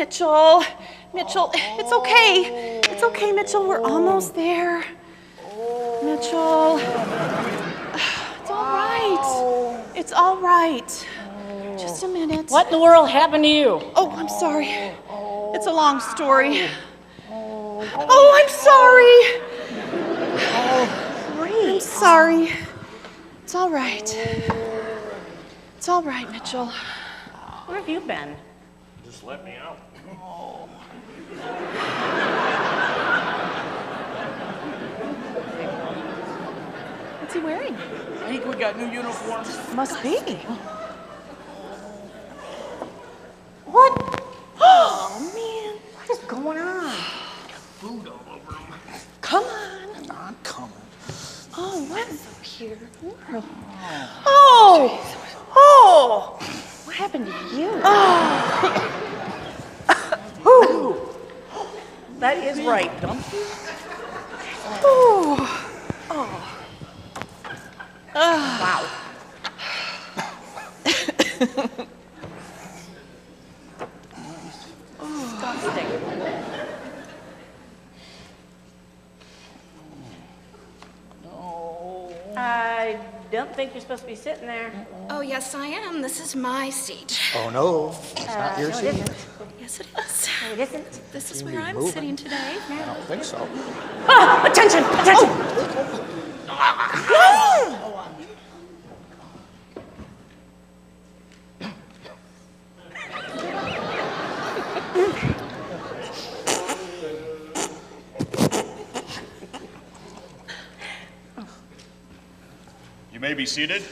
Mitchell. Mitchell, it's okay. It's okay, Mitchell. We're almost there. Mitchell. It's all right. It's all right. Just a minute. What in the world happened to you? Oh, I'm sorry. It's a long story. Oh, I'm sorry. I'm sorry. It's all right. It's all right, Mitchell. Where have you been? Just let me out. What's he wearing? I think we got new uniforms. Must be. What? Oh, man. What is going on? Food all over them. Come on. I'm coming. Oh, what's up here? Oh. Oh. What happened to you? Oh. That is right, don't you? Oh. Oh. Wow. Disgusting. I don't think you're supposed to be sitting there. Oh, yes, I am. This is my seat. Oh, no, it's not your No, it seat. isn't. Yes, it is. No, it isn't. This is You where need I'm moving. sitting today. I don't think so. Ah, attention! Attention! You may be seated.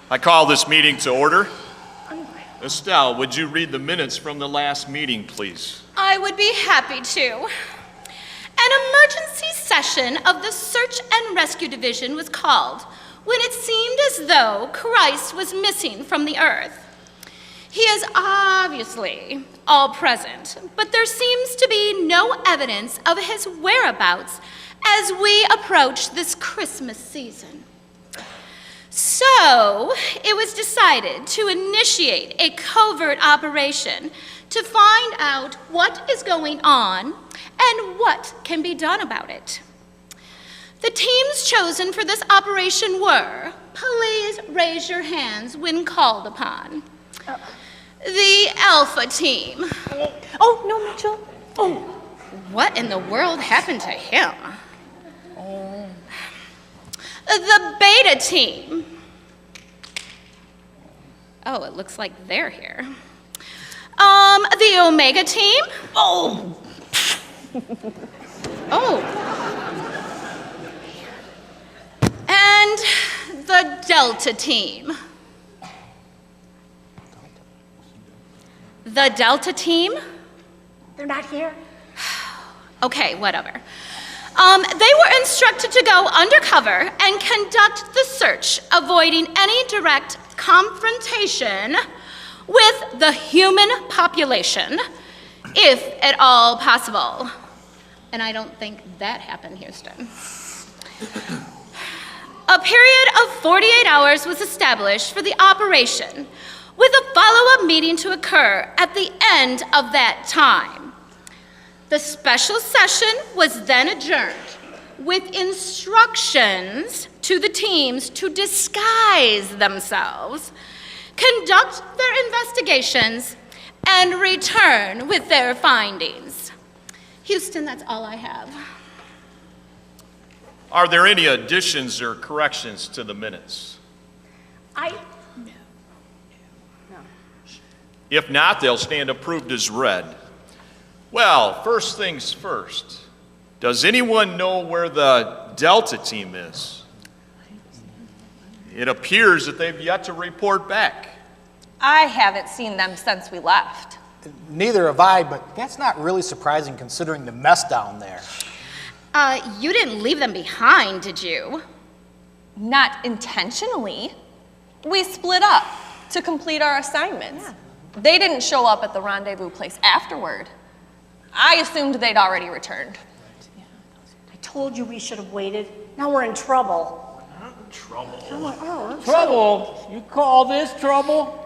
I call this meeting to order. Estelle, would you read the minutes from the last meeting, please? I would be happy to. An emergency session of the Search and Rescue Division was called when it seemed as though Christ was missing from the earth. He is obviously all present, but there seems to be no evidence of his whereabouts as we approach this Christmas season. So, it was decided to initiate a covert operation to find out what is going on and what can be done about it. The teams chosen for this operation were, please raise your hands when called upon. The Alpha team. Oh, no, Mitchell. Oh, what in the world happened to him? The Beta team. Oh, it looks like they're here. The Omega team. Oh! Oh. And the Delta team. The Delta team? They're not here? Okay, whatever. They were instructed to go undercover and conduct the search, avoiding any direct confrontation with the human population, if at all possible. And I don't think that happened, Houston. A period of 48 hours was established for the operation, with a follow-up meeting to occur at the end of that time. The special session was then adjourned with instructions to the teams to disguise themselves, conduct their investigations, and return with their findings. Houston, that's all I have. Are there any additions or corrections to the minutes? If not, they'll stand approved as read. Well, first things first. Does anyone know where the Delta team is? It appears that they've yet to report back. I haven't seen them since we left. Neither have I, but that's not really surprising considering the mess down there. You didn't leave them behind, did you? Not intentionally. We split up to complete our assignments. Yeah. They didn't show up at the rendezvous place afterward. I assumed they'd already returned. I told you we should have waited. Now we're in trouble. Trouble? You call this trouble?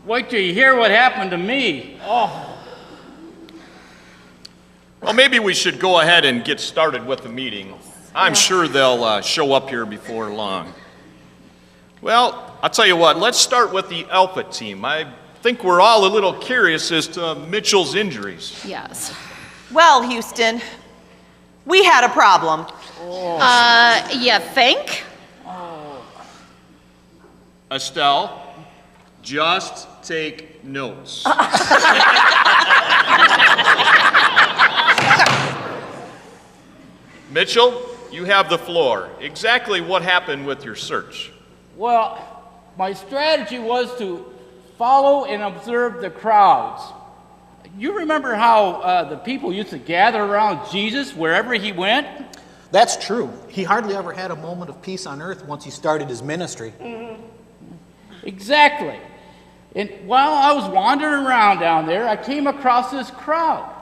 Wait till you hear what happened to me. Oh, Well, maybe we should go ahead and get started with the meeting. I'm sure they'll show up here before long. Well, I'll tell you what, let's start with the Alpha team. I think we're all a little curious as to Mitchell's injuries. Yes. Well, Houston, we had a problem. You think? Estelle, just take notes. Mitchell, you have the floor. Exactly what happened with your search? well, my strategy was to follow and observe the crowds. You remember how the people used to gather around Jesus wherever he went? That's true. He hardly ever had a moment of peace on earth once he started his ministry. Exactly. And while I was wandering around down there, I came across this crowd.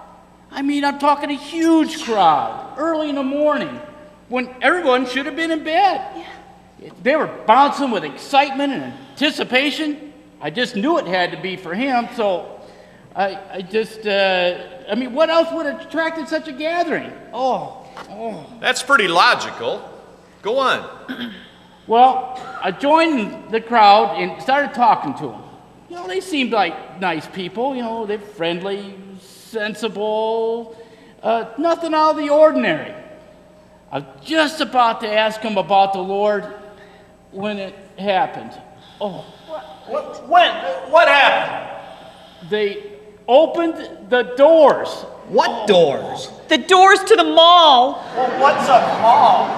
I mean, I'm talking a huge crowd, early in the morning, when everyone should have been in bed. They were bouncing with excitement and anticipation. I just knew it had to be for him, so I mean, what else would have attracted such a gathering? That's pretty logical. Go on. Well, I joined the crowd and started talking to them. You know, they seemed like nice people. You know, they're friendly, sensible, nothing out of the ordinary. I was just about to ask them about the Lord when it happened. What happened? They opened the doors. What doors? The doors to the mall. Well, what's a mall?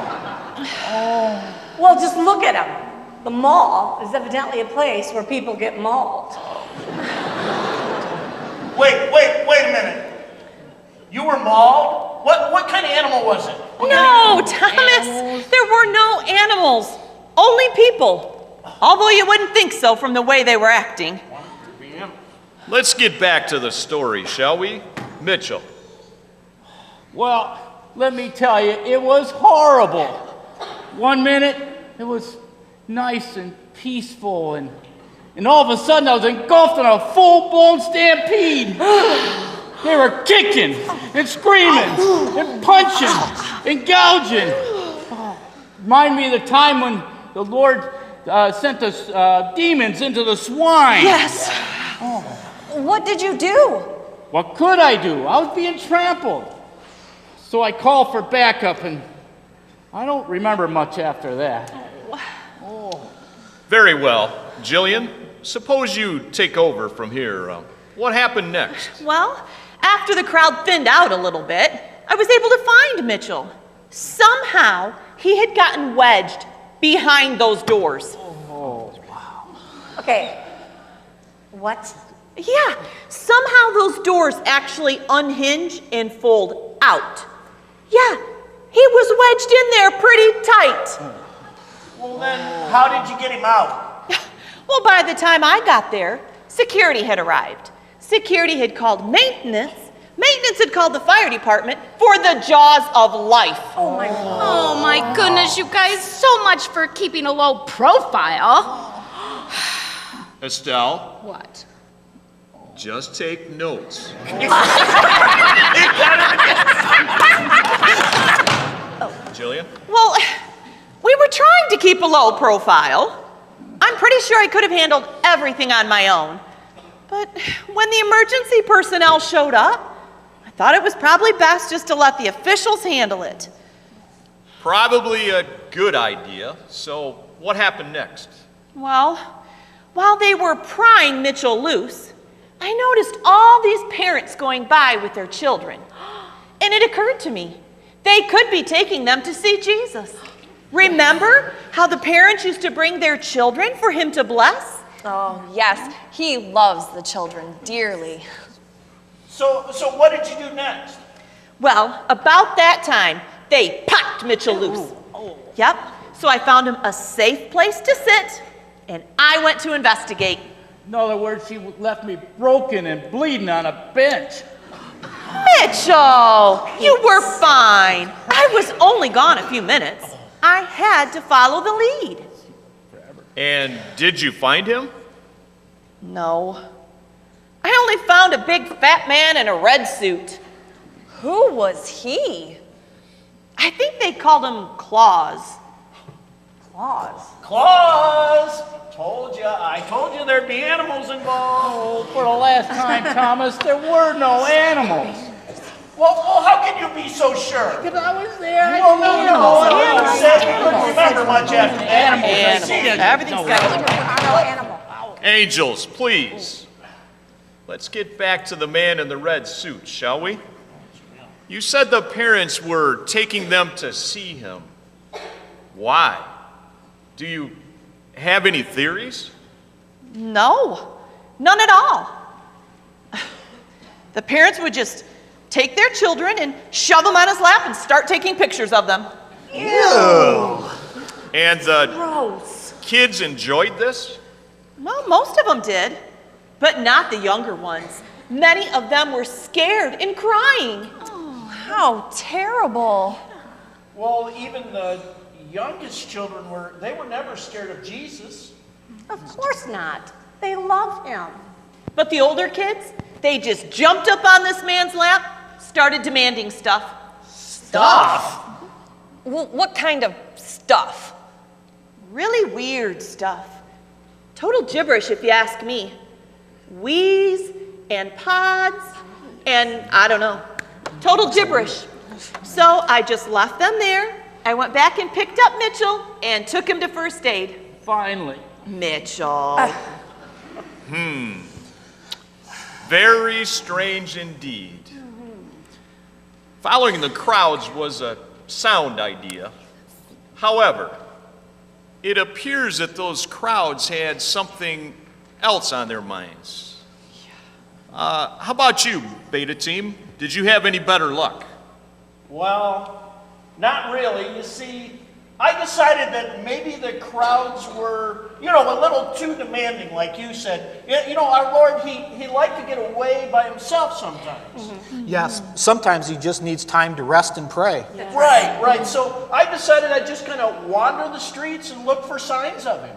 Well, just look at them. The mall is evidently a place where people get mauled. Wait a minute. You were mauled? What kind of animal was it? No, Thomas, there were no animals, only people. Although you wouldn't think so from the way they were acting. Let's get back to the story, shall we? Mitchell. Well, let me tell you, it was horrible. One minute, it was nice and peaceful, and all of a sudden I was engulfed in a full-blown stampede. They were kicking and screaming and punching and gouging. Remind me of the time when the Lord sent the demons into the swine. Yes. What did you do? What could I do? I was being trampled. So I called for backup, and I don't remember much after that. Very well. Jillian, suppose you take over from here. What happened next? Well, after the crowd thinned out a little bit, I was able to find Mitchell. Somehow, he had gotten wedged behind those doors. Okay. What? Yeah, somehow those doors actually unhinge and fold out. Yeah, he was wedged in there pretty tight. Well, then, how did you get him out? Well, by the time I got there, security had arrived. Security had called maintenance. Maintenance had called the fire department for the jaws of life. Oh my goodness, you guys, so much for keeping a low profile. Estelle, What? just take notes. Jillian? Well, we were trying to keep a low profile. I'm pretty sure I could have handled everything on my own. But when the emergency personnel showed up, I thought it was probably best just to let the officials handle it. Probably a good idea. So, what happened next? Well, while they were prying Mitchell loose, I noticed all these parents going by with their children. And it occurred to me, they could be taking them to see Jesus. Remember how the parents used to bring their children for him to bless? Oh, yes. He loves the children dearly. So what did you do next? Well, about that time, they popped Mitchell loose. Yep, so I found him a safe place to sit, and I went to investigate. In other words, she left me broken and bleeding on a bench. Mitchell, you were fine. I was only gone a few minutes. I had to follow the lead. And did you find him? No. I only found a big fat man in a red suit. Who was he? I think they called him Claus. Claus. Claus! I told you there'd be animals involved. For the last time, Thomas, there were no animals. Well, how can you be so sure? Because I was there. You said you couldn't remember much after animals. Everything's got Angels, please. Let's get back to the man in the red suit, shall we? You said the parents were taking them to see him. Why? Do you have any theories? No, none at all. The parents would just take their children and shove them on his lap and start taking pictures of them. Ew. And the kids enjoyed this? Well, most of them did, but not the younger ones. Many of them were scared and crying. Oh, how terrible. Well, even the youngest children were never scared of Jesus. Of course not. They love him. But the older kids, they just jumped up on this man's lap, started demanding stuff. Stuff? Well, what kind of stuff? Really weird stuff. Total gibberish, if you ask me. Wheeze and pods and I don't know. Total gibberish. So I just left them there. I went back and picked up Mitchell and took him to first aid. Finally. Mitchell. Very strange indeed. Following the crowds was a sound idea. However, it appears that those crowds had something else on their minds. How about you, Beta Team? Did you have any better luck? Well, not really. You see, I decided that maybe the crowds were, a little too demanding, like you said. Our Lord, he liked to get away by himself sometimes. Yes, sometimes he just needs time to rest and pray. Right. So I decided I'd just kind of wander the streets and look for signs of him.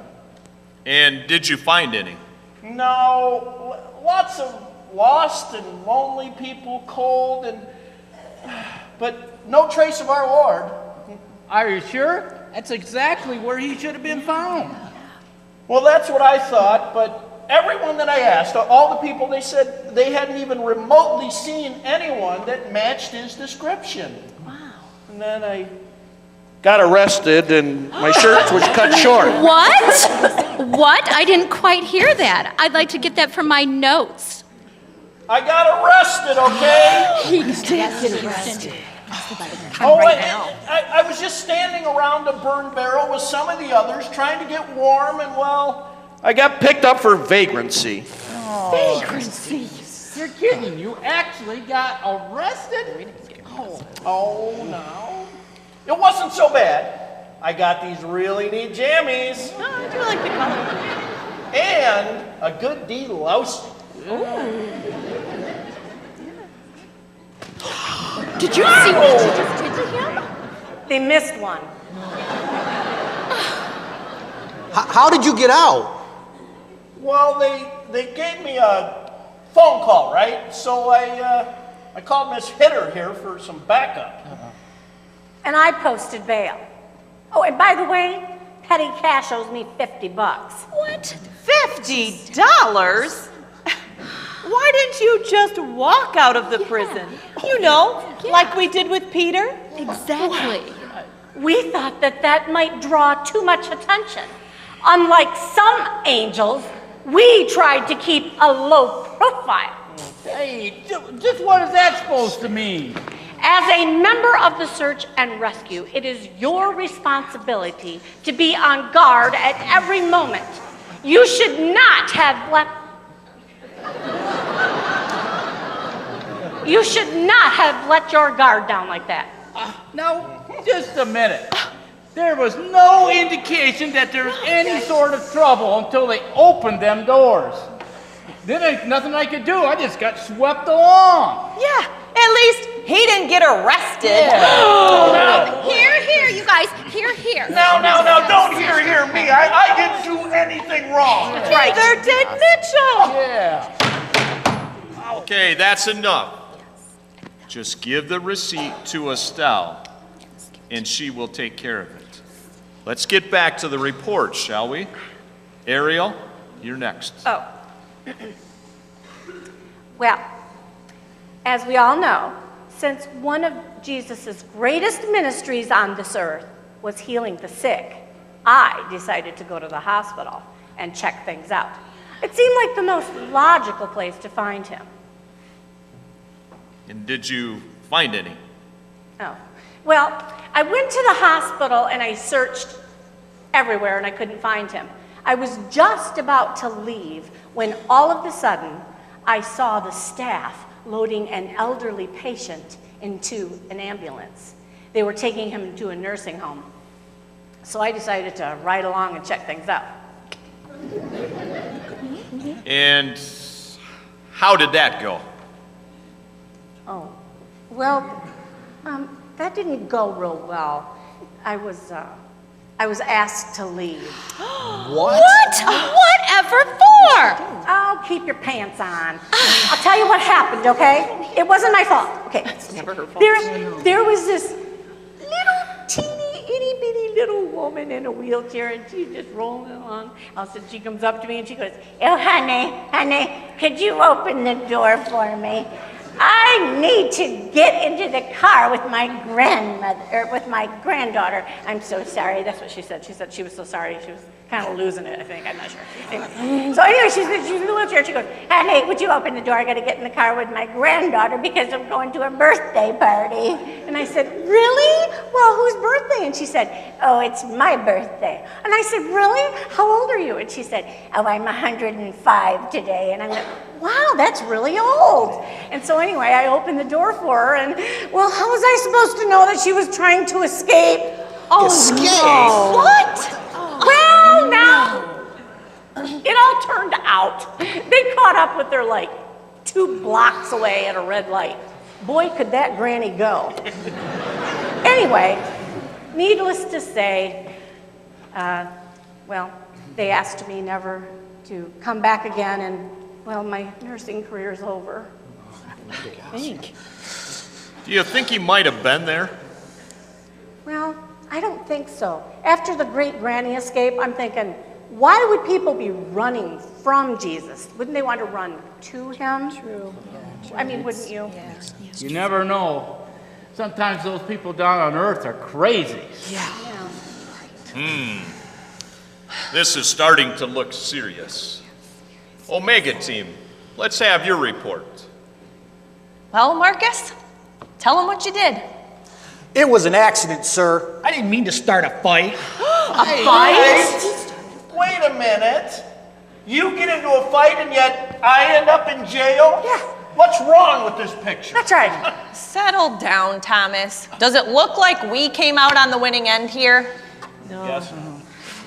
And did you find any? No, lots of lost and lonely people, cold, but no trace of our Lord. Are you sure? That's exactly where he should have been found. Well, that's what I thought, but everyone that I asked, all the people, they said they hadn't even remotely seen anyone that matched his description. Wow. And then I got arrested and my shirt was cut short. What? What? I didn't quite hear that. I'd like to get that from my notes. I got arrested, okay? He did get arrested. I was just standing around a burn barrel with some of the others trying to get warm, and I got picked up for vagrancy. Vagrancy? You're kidding. You actually got arrested? Oh, no. It wasn't so bad. I got these really neat jammies. Oh, I do like the color. And a good delousing. Did you see what you just did to him? They missed one. How did you get out? Well, they gave me a phone call, right? So I called Miss Hitter here for some backup. And I posted bail. Oh, and by the way, petty cash owes me $50. What? $50? Why didn't you just walk out of the prison? Like we did with Peter? Exactly. We thought that might draw too much attention. Unlike some angels, we tried to keep a low profile. Hey, just what is that supposed to mean? As a member of the search and rescue, it is your responsibility to be on guard at every moment. You should not have let your guard down like that. Now, just a minute. There was no indication that there was any sort of trouble until they opened them doors. Then ain't nothing I could do. I just got swept along. Yeah, at least he didn't get arrested. Here, you guys. Here. Now, don't hear me. I didn't do anything wrong. Neither did Mitchell. Yeah. Okay, that's enough. Just give the receipt to Estelle, and she will take care of it. Let's get back to the report, shall we? Ariel, you're next. Oh. Well, as we all know, since one of Jesus' greatest ministries on this earth was healing the sick, I decided to go to the hospital and check things out. It seemed like the most logical place to find him. And did you find any? Oh, well, I went to the hospital and I searched everywhere and I couldn't find him. I was just about to leave when all of a sudden I saw the staff loading an elderly patient into an ambulance. They were taking him to a nursing home. So I decided to ride along and check things out. And how did that go? Oh, well, that didn't go real well. I was asked to leave. What? Whatever for? Oh, keep your pants on. I'll tell you what happened, okay? It wasn't my fault. Okay. It's never her fault. There was this little teeny itty bitty little woman in a wheelchair, and she's just rolling along. All of a sudden, she comes up to me and she goes, "Oh, honey, could you open the door for me? I need to get into the car with my granddaughter. I'm so sorry." That's what she said. She said she was so sorry. She was kind of losing it, I think. I'm not sure. Anyway. So anyway, she's in a wheelchair. She goes, "Honey, would you open the door? I got to get in the car with my granddaughter because I'm going to a birthday party." And I said, "Really? Well, whose birthday?" And she said, "Oh, it's my birthday." And I said, "Really? How old are you?" And she said, "Oh, I'm 105 today." And I went, "Wow, that's really old." And so anyway, I opened the door for her, and well, how was I supposed to know that she was trying to escape? Oh, Escape? no. What? Well, now, it all turned out. They caught up with her like 2 blocks away at a red light. Boy, could that granny go. Anyway, needless to say, well, they asked me never to come back again, and well, my nursing career's over. Do you think he might have been there? Well, I don't think so. After the great granny escape, I'm thinking, why would people be running from Jesus? Wouldn't they want to run to him? True. I mean, wouldn't you? You never know. Sometimes those people down on earth are crazy. This is starting to look serious. Omega team, let's have your report. Well, Marcus, tell him what you did. It was an accident, sir. I didn't mean to start a fight. Wait a minute. You get into a fight and yet I end up in jail? Yeah. What's wrong with this picture? That's right. Settle down, Thomas. Does it look like we came out on the winning end here? Yes.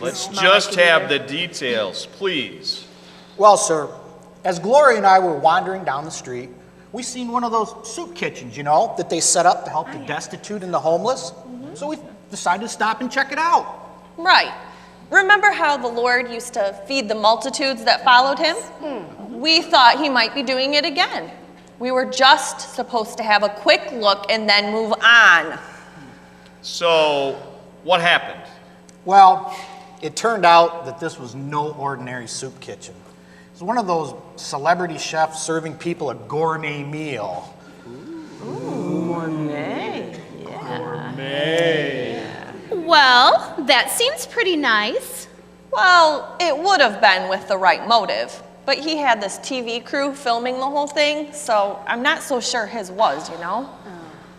Let's just have the details, please. Well, sir, as Gloria and I were wandering down the street, we seen one of those soup kitchens, that they set up to help the destitute and the homeless. So we decided to stop and check it out. Right. Remember how the Lord used to feed the multitudes that followed him? We thought he might be doing it again. We were just supposed to have a quick look and then move on. So, what happened? Well, it turned out that this was no ordinary soup kitchen. It was one of those celebrity chefs serving people a gourmet meal. Well, that seems pretty nice. Well, it would have been with the right motive. But he had this TV crew filming the whole thing, so I'm not so sure his was,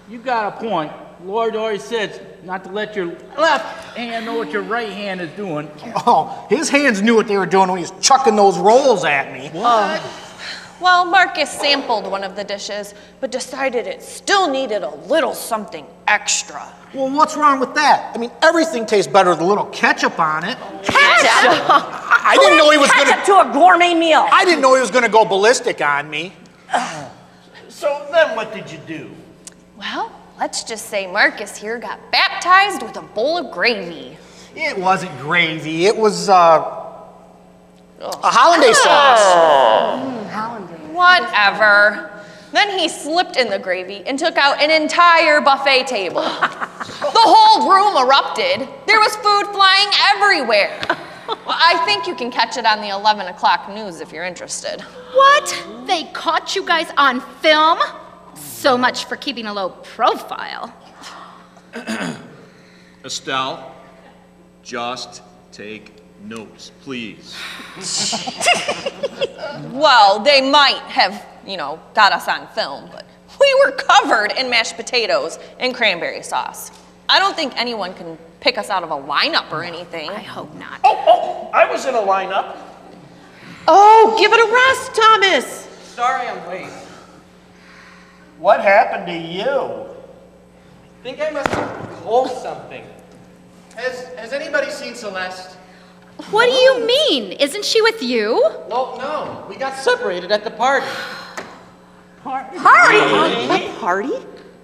You got a point. Lord always says not to let your left hand know what your right hand is doing. Oh, his hands knew what they were doing when he was chucking those rolls at me. What? Well, Marcus sampled one of the dishes, but decided it still needed a little something extra. Well, what's wrong with that? I mean, everything tastes better with a little ketchup on it. Ketchup? I didn't know he was going Ketchup to a gourmet meal. I didn't know he was going to go ballistic on me. So then what did you do? Well, let's just say Marcus here got baptized with a bowl of gravy. It wasn't gravy. It was a hollandaise sauce. Whatever. Then he slipped in the gravy and took out an entire buffet table. The whole room erupted. There was food flying everywhere. Well, I think you can catch it on the 11 o'clock news if you're interested. What? They caught you guys on film? So much for keeping a low profile. Estelle, just take notes, please. Well, they might have, got us on film, but we were covered in mashed potatoes and cranberry sauce. I don't think anyone can pick us out of a lineup or anything. I hope not. Oh, I was in a lineup. Oh, give it a rest, Thomas. Sorry I'm late. What happened to you? I think I must have called something. Has anybody seen Celeste? What do you mean? Isn't she with you? Well, no. We got separated at the party. A party?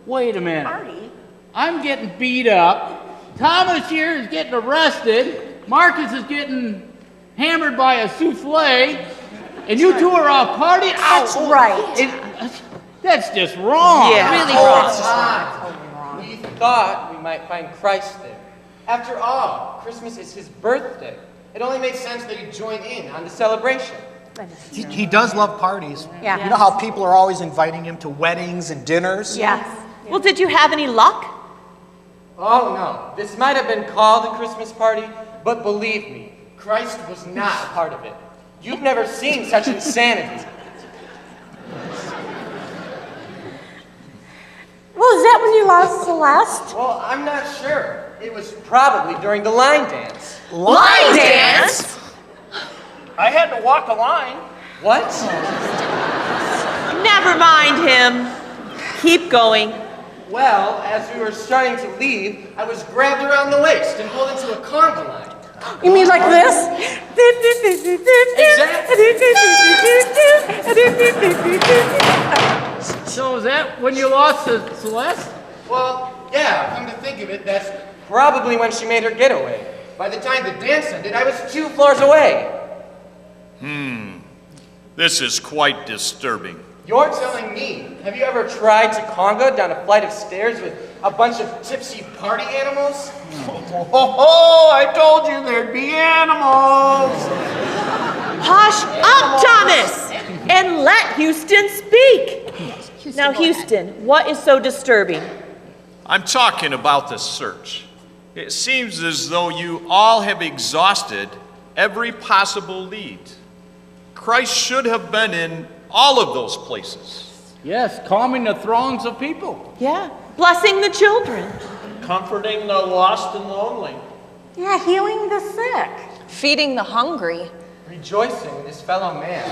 Wait a minute. I'm getting beat up. Thomas here is getting arrested. Marcus is getting hammered by a souffle. And you two are off partying? That's right. That's just wrong. Yeah. Really wrong. We thought we might find Christ there. After all, Christmas is his birthday. It only made sense that he'd join in on the celebration. He does love parties. Yeah. You know how people are always inviting him to weddings and dinners? Yes. Well, did you have any luck? Oh no, this might have been called a Christmas party, but believe me, Christ was not a part of it. You've never seen such insanity. Well, is that when you lost Celeste? Well, I'm not sure. It was probably during the line dance. Line dance? I had to walk a line. What? Never mind him. Keep going. Well, as we were starting to leave, I was grabbed around the waist and pulled into a conga line. You mean like this? So is that when you lost to Celeste? Well, yeah, come to think of it, that's probably when she made her getaway. By the time the dance ended, I was 2 floors away. This is quite disturbing. You're telling me, have you ever tried to conga down a flight of stairs with a bunch of tipsy party animals? Oh, I told you there'd be animals. Hush up, Thomas, and let Houston speak. Now, Houston, what is so disturbing? I'm talking about the search. It seems as though you all have exhausted every possible lead. Christ should have been in all of those places. Yes, calming the throngs of people. Yeah, blessing the children. Comforting the lost and lonely. Yeah, healing the sick. Feeding the hungry. Rejoicing in his fellow man.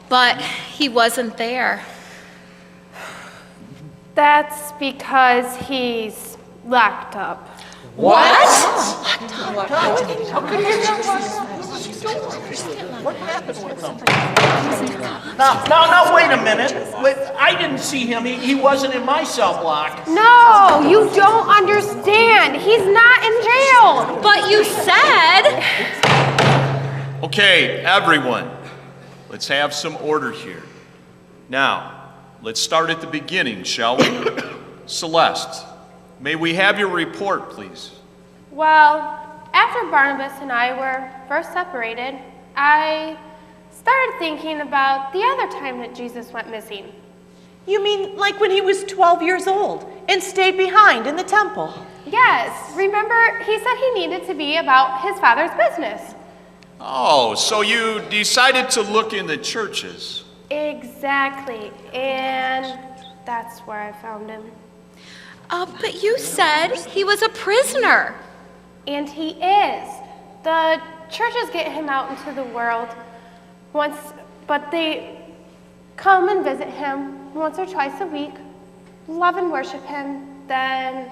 But he wasn't there. That's because he's locked up. Now, wait a minute. I didn't see him. He wasn't in my cell block. No, you don't understand. He's not in jail. But you said... Okay, everyone, let's have some order here. Now, let's start at the beginning, shall we? Celeste, may we have your report, please? Well, after Barnabas and I were first separated, I started thinking about the other time that Jesus went missing. You mean like when he was 12 years old and stayed behind in the temple? Yes, remember he said he needed to be about his father's business. Oh, so you decided to look in the churches. Exactly, and that's where I found him. But you said he was a prisoner. And he is. The churches get him out into the world once, but they come and visit him once or twice a week, love and worship him, then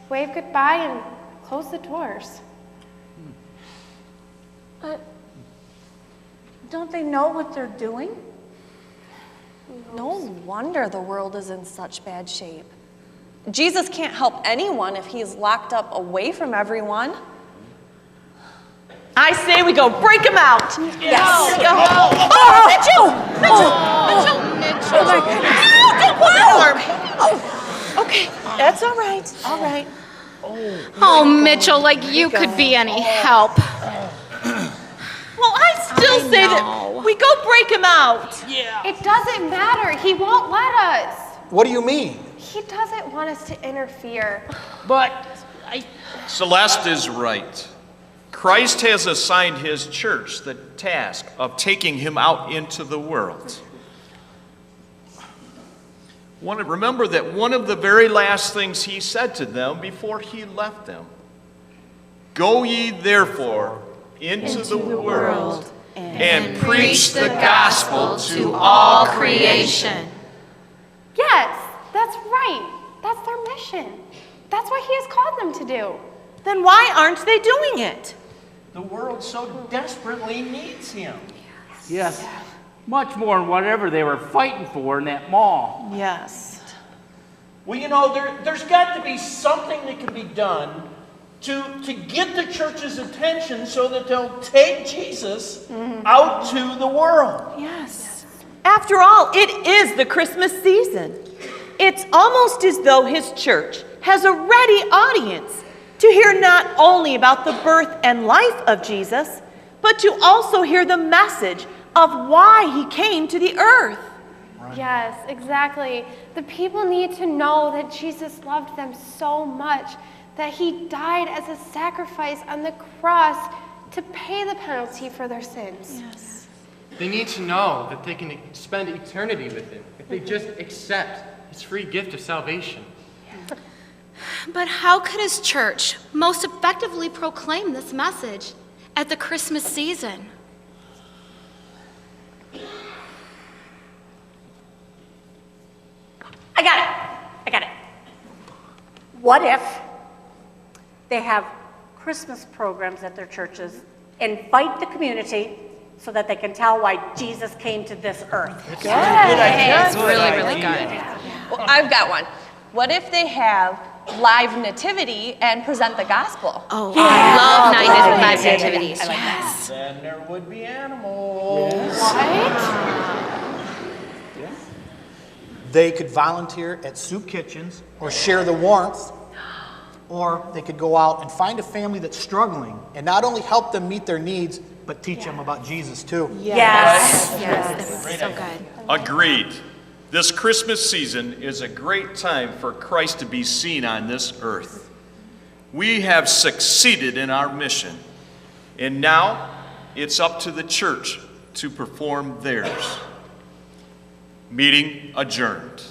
wave goodbye and close the doors. But don't they know what they're doing? No wonder the world is in such bad shape. Jesus can't help anyone if he's locked up away from everyone. I say we go break him out. Yes. Mitchell! Mitchell! Oh my goodness. Oh, okay, that's all right. All right. Oh, Mitchell, like you could be any help. Well, I still say that we go break him out. It doesn't matter. He won't let us. What do you mean? He doesn't want us to interfere. But Celeste is right. Christ has assigned his church the task of taking him out into the world. Remember that one of the very last things he said to them before he left them, "Go ye therefore into the world and preach the gospel to all creation." Yes, that's right. That's their mission. That's what he has called them to do. Then why aren't they doing it? The world so desperately needs him. yes, much more than whatever they were fighting for in that mall. Yes. Well, you know, there's got to be something that can be done to get the church's attention so that they'll take Jesus out to the world. Yes. After all, it is the Christmas season. It's almost as though his church has a ready audience to hear not only about the birth and life of Jesus, but to also hear the message of why he came to the earth. Yes, exactly. The people need to know that Jesus loved them so much that he died as a sacrifice on the cross to pay the penalty for their sins. Yes. They need to know that they can spend eternity with him if they just accept his free gift of salvation. But how could his church most effectively proclaim this message at the Christmas season? I got it. What if they have Christmas programs at their churches, invite the community so that they can tell why Jesus came to this earth? It's really, really good. Well, I've got one. What if they have live nativity and present the gospel? Oh, I love live nativities. Yes. Then there would be animals. They could volunteer at soup kitchens or share the warmth, or they could go out and find a family that's struggling and not only help them meet their needs, but teach them about Jesus too. Yes. So good. Agreed. This Christmas season is a great time for Christ to be seen on this earth. We have succeeded in our mission, and now it's up to the church to perform theirs. Meeting adjourned.